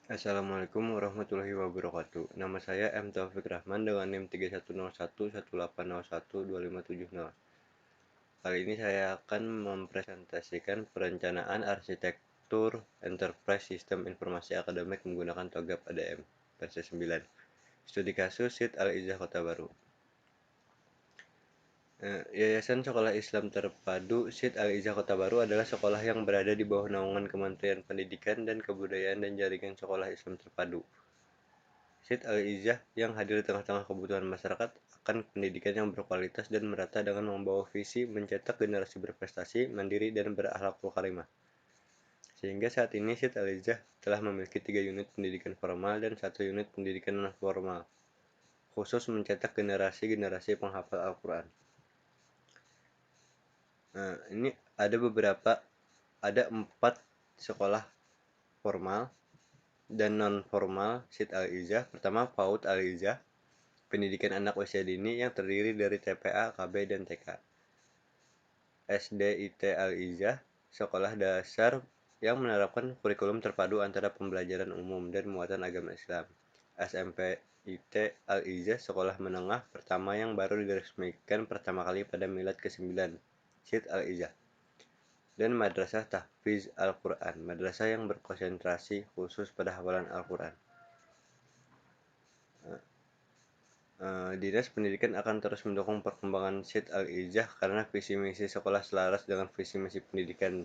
Assalamualaikum warahmatullahi wabarakatuh. Nama saya M. Taufik Rahman dengan NIM 310118012570. Kali ini saya akan mempresentasikan perencanaan arsitektur Enterprise Sistem Informasi Akademik menggunakan TOGAP ADM versi 9. Studi kasus SIT Al-Izzah Kota Baru. Yayasan Sekolah Islam Terpadu SIT Al-Izzah Kota Baru adalah sekolah yang berada di bawah naungan Kementerian Pendidikan dan Kebudayaan dan Jaringan Sekolah Islam Terpadu. SIT Al-Izzah yang hadir di tengah-tengah kebutuhan masyarakat akan pendidikan yang berkualitas dan merata dengan membawa visi mencetak generasi berprestasi, mandiri, dan berakhlakul karimah. Sehingga saat ini SIT Al-Izzah telah memiliki 3 unit pendidikan formal dan 1 unit pendidikan non-formal, khusus mencetak generasi-generasi penghafal Al-Quran. Ini ada 4 sekolah formal dan non-formal SIT Al-Izzah. Pertama, PAUD Al-Izzah, pendidikan anak usia dini yang terdiri dari TPA, KB, dan TK. SDIT Al-Izzah, sekolah dasar yang menerapkan kurikulum terpadu antara pembelajaran umum dan muatan agama Islam. SMPIT Al-Izzah, sekolah menengah pertama yang baru diresmikan pertama kali pada milad ke-9, SIT Al-Izzah. Dan Madrasah Tahfiz Al-Quran, madrasah yang berkonsentrasi khusus pada hafalan Al-Quran. Dinas Pendidikan akan terus mendukung perkembangan SIT Al-Izzah karena visi misi sekolah selaras dengan visi misi pendidikan,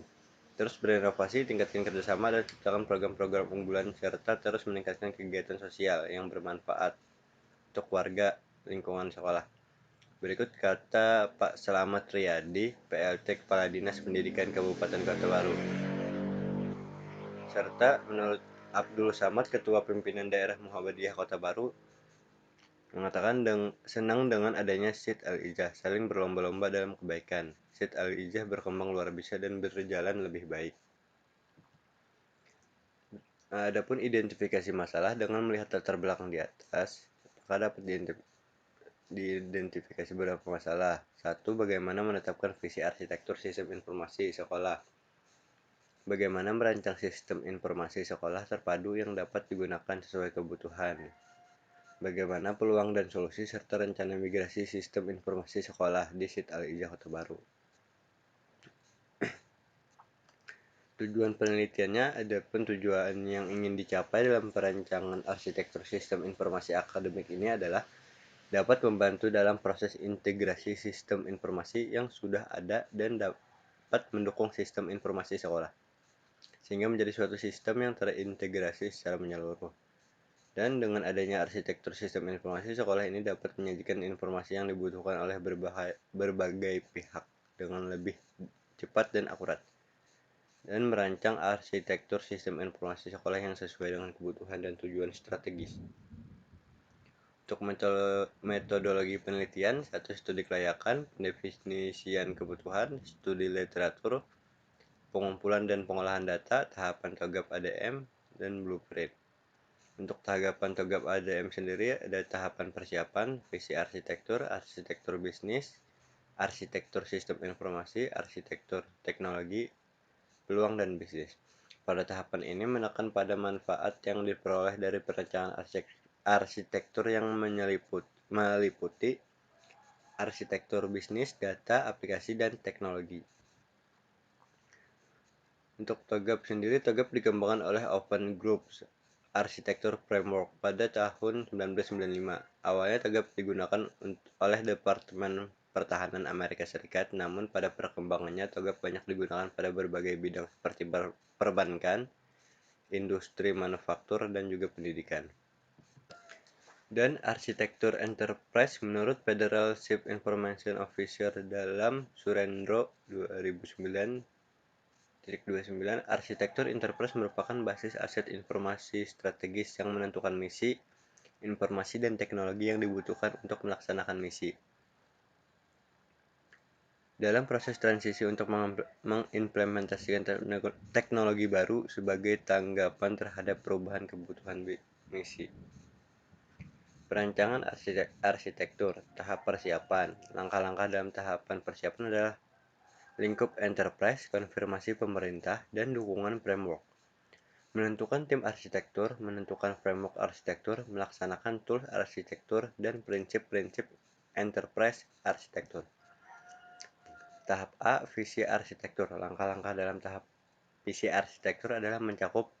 terus berinovasi, tingkatkan kerjasama, dan ciptakan program-program unggulan, serta terus meningkatkan kegiatan sosial yang bermanfaat untuk warga lingkungan sekolah. Berikut kata Pak Selamat Riyadi, PLT Kepala Dinas Pendidikan Kabupaten Kota Baru. Serta menurut Abdul Samad, Ketua Pimpinan Daerah Muhammadiyah Kota Baru, mengatakan senang dengan adanya SIT Al-Izzah, saling berlomba-lomba dalam kebaikan. SIT Al-Izzah berkembang luar biasa dan berjalan lebih baik. Adapun identifikasi masalah, dengan melihat latar belakang di atas, maka dapat diidentifikasi beberapa masalah. 1. Bagaimana menetapkan visi arsitektur sistem informasi sekolah. Bagaimana merancang sistem informasi sekolah terpadu yang dapat digunakan sesuai kebutuhan. Bagaimana peluang dan solusi serta rencana migrasi sistem informasi sekolah di SIT Al-Izzah Kota Baru. Tujuan penelitiannya, adapun tujuan yang ingin dicapai dalam perancangan arsitektur sistem informasi akademik ini adalah dapat membantu dalam proses integrasi sistem informasi yang sudah ada dan dapat mendukung sistem informasi sekolah, sehingga menjadi suatu sistem yang terintegrasi secara menyeluruh. Dan dengan adanya arsitektur sistem informasi, sekolah ini dapat menyajikan informasi yang dibutuhkan oleh berbagai pihak dengan lebih cepat dan akurat, dan merancang arsitektur sistem informasi sekolah yang sesuai dengan kebutuhan dan tujuan strategis. Untuk metodologi penelitian, 1. Studi kelayakan, pendefinisian kebutuhan, studi literatur, pengumpulan dan pengolahan data, tahapan TOGAP ADM, dan blueprint. Untuk tahapan TOGAP ADM sendiri ada tahapan persiapan, visi arsitektur, arsitektur bisnis, arsitektur sistem informasi, arsitektur teknologi, peluang dan bisnis. Pada tahapan ini menekan pada manfaat yang diperoleh dari perencanaan arsitektur yang meliputi arsitektur bisnis, data, aplikasi, dan teknologi. Untuk TOGAP sendiri, TOGAP dikembangkan oleh Open Groups Architecture Framework pada tahun 1995. Awalnya TOGAP digunakan oleh Departemen Pertahanan Amerika Serikat, namun pada perkembangannya TOGAP banyak digunakan pada berbagai bidang seperti perbankan, industri manufaktur, dan juga pendidikan. Dan arsitektur enterprise menurut Federal Chief Information Officer dalam Surendro 2009-29, arsitektur enterprise merupakan basis aset informasi strategis yang menentukan misi, informasi, dan teknologi yang dibutuhkan untuk melaksanakan misi. Dalam proses transisi untuk mengimplementasikan teknologi baru sebagai tanggapan terhadap perubahan kebutuhan misi. Perancangan arsitektur, tahap persiapan. Langkah-langkah dalam tahapan persiapan adalah lingkup enterprise, konfirmasi pemerintah, dan dukungan framework. menentukan tim arsitektur, menentukan framework arsitektur, melaksanakan tools arsitektur, dan prinsip-prinsip enterprise arsitektur. Tahap A, visi arsitektur. Langkah-langkah dalam tahap visi arsitektur adalah mencakup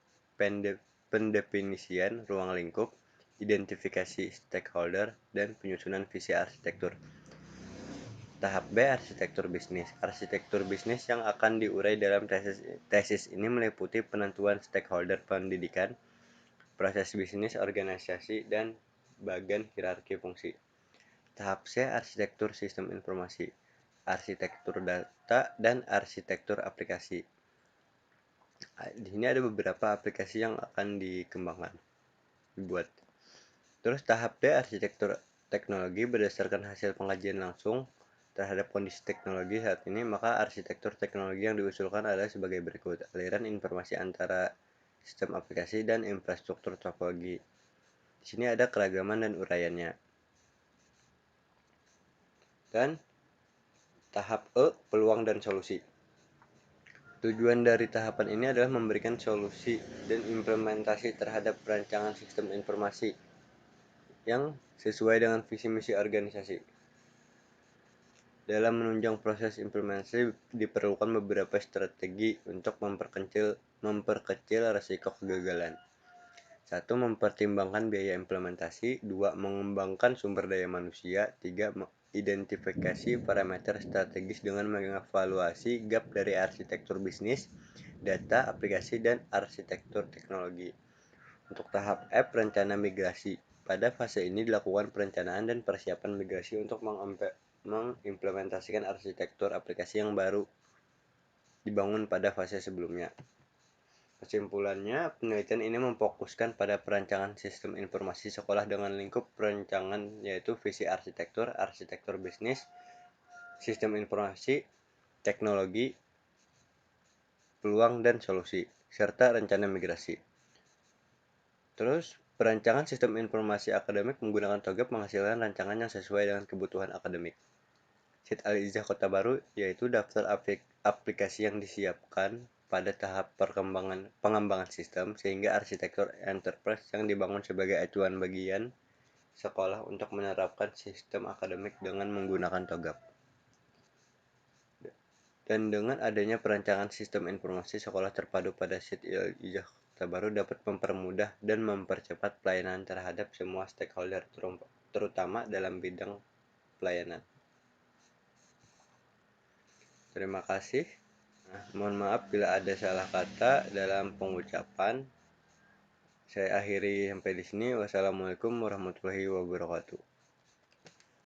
pendefinisian ruang lingkup, identifikasi stakeholder, dan penyusunan visi arsitektur. Tahap B, arsitektur bisnis. Arsitektur bisnis yang akan diurai dalam tesis ini meliputi penentuan stakeholder pendidikan, proses bisnis, organisasi, dan bagian hierarki fungsi. Tahap C, arsitektur sistem informasi, arsitektur data, dan arsitektur aplikasi. Di sini ada beberapa aplikasi yang akan dikembangkan, dibuat. Terus tahap D, arsitektur teknologi. Berdasarkan hasil pengkajian langsung terhadap kondisi teknologi saat ini, maka arsitektur teknologi yang diusulkan adalah sebagai berikut. Aliran informasi antara sistem aplikasi dan infrastruktur topologi. Di sini ada keragaman dan uraiannya. Dan tahap E, peluang dan solusi. Tujuan dari tahapan ini adalah memberikan solusi dan implementasi terhadap perancangan sistem informasi yang sesuai dengan visi misi organisasi. Dalam menunjang proses implementasi diperlukan beberapa strategi untuk memperkecil risiko kegagalan. 1. Mempertimbangkan biaya implementasi. 2. Mengembangkan sumber daya manusia. 3. Identifikasi parameter strategis dengan mengevaluasi gap dari arsitektur bisnis, data, aplikasi, dan arsitektur teknologi. Untuk tahap F, rencana migrasi. Pada fase ini dilakukan perencanaan dan persiapan migrasi untuk mengimplementasikan arsitektur aplikasi yang baru dibangun pada fase sebelumnya. Kesimpulannya, penelitian ini memfokuskan pada perancangan sistem informasi sekolah dengan lingkup perancangan yaitu visi arsitektur, arsitektur bisnis, sistem informasi, teknologi, peluang dan solusi, serta rencana migrasi. Terus, perancangan sistem informasi akademik menggunakan TOGAP menghasilkan rancangan yang sesuai dengan kebutuhan akademik. SID Al-Ijazah Kota Baru yaitu daftar aplikasi yang disiapkan pada tahap pengembangan sistem sehingga arsitektur enterprise yang dibangun sebagai acuan bagian sekolah untuk menerapkan sistem akademik dengan menggunakan TOGAP. Dan dengan adanya perancangan sistem informasi sekolah terpadu pada SID Al-Ijazah Kota Baru dapat mempermudah dan mempercepat pelayanan terhadap semua stakeholder terutama dalam bidang pelayanan. Terima kasih. Mohon maaf bila ada salah kata dalam pengucapan. Saya akhiri sampai di sini. Wassalamualaikum warahmatullahi wabarakatuh.